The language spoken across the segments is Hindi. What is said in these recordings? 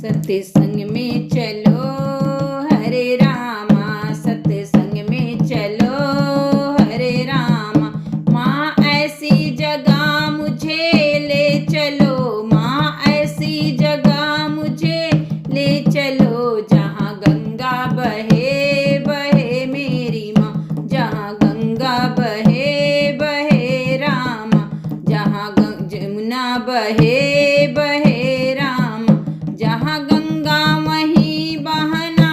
सत्संग में चलो हरे रामा, सत्संग में चलो हरे रामा। माँ ऐसी जगह मुझे ले चलो, माँ ऐसी जगह मुझे ले चलो, जहाँ गंगा बहे बहे मेरी माँ, जहाँ गंगा बहे बहे रामा, जहाँ जमुना बहे बहे रामा, जहाँ गंगा वहीं बहना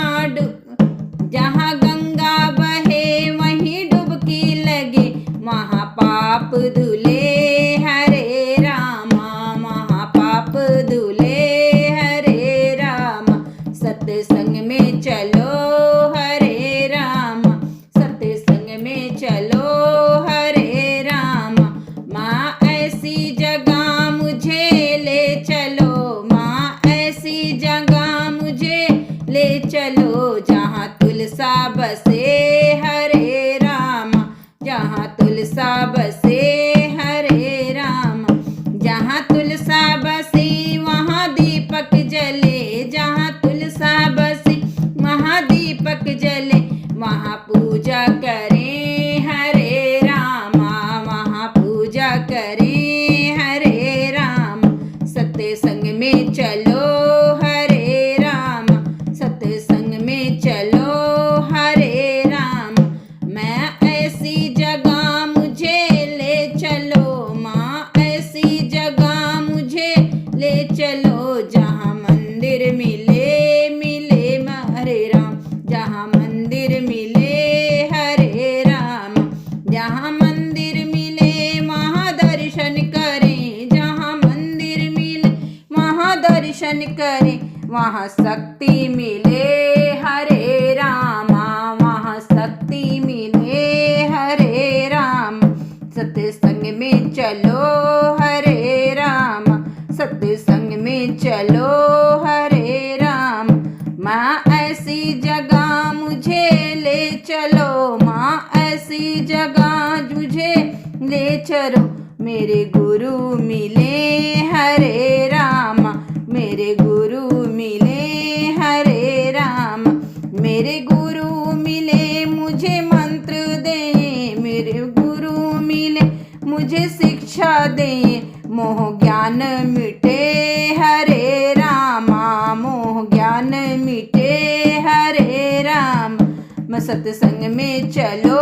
जहाँ गंगा बहे वहीं डुबकी लगे, महापाप धुले हरे रामा, महापाप धुले हरे रामा। सत्संग में चलो हरे रामा, सत्संग में चलो हरे रामा। माँ ऐसी जगह मुझे ले चलो, माँ ऐसी जगह मुझे ले चलो, जहाँ तुलसा बसे हरे रामा, जहाँ तुलसा बसे हरे रामा, जहाँ तुलसा बसे वहाँ दीपक जले, जहाँ तुलसा बसे वहाँ दीपक जले, वहाँ पूजा करें हरे रामा, वहाँ पूजा करें हरे रामा। सत्संग में चलो हरे रामा, सत्संग में चलो हरे रामा। मैं ऐसी जगह मुझे ले चलो, माँ ऐसी जगह मुझे ले चलो, जहाँ मंदिर मिले मिले हरे राम, जहाँ मंदिर मिले हरे राम, जहाँ मंदिर मिले वहाँ दर्शन करें, जहाँ मंदिर मिले वहाँ दर्शन करें, वहाँ शक्ति मिले हरे रामा, वहाँ शक्ति मिले हरे राम। सत्संग में चलो हरे रामा, सत्संग में चलो हरे राम। माँ ऐसी जगह मुझे ले चलो, माँ ऐसी जगह मुझे ले चलो, मेरे गुरु मिले हरे रामा, मेरे गुरु मिले हरे रामा, मेरे गुरु मिले मुझे मंत्र दे, मेरे गुरु मिले मुझे शिक्षा दे, मोह ज्ञान मिटे हरे रामा, मोह ज्ञान मिटे हरे राम। सत्संग में चलो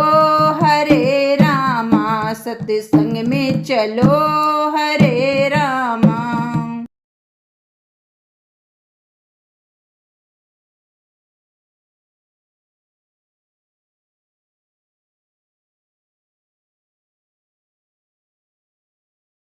हरे रामा, सत्संग में चलो हरे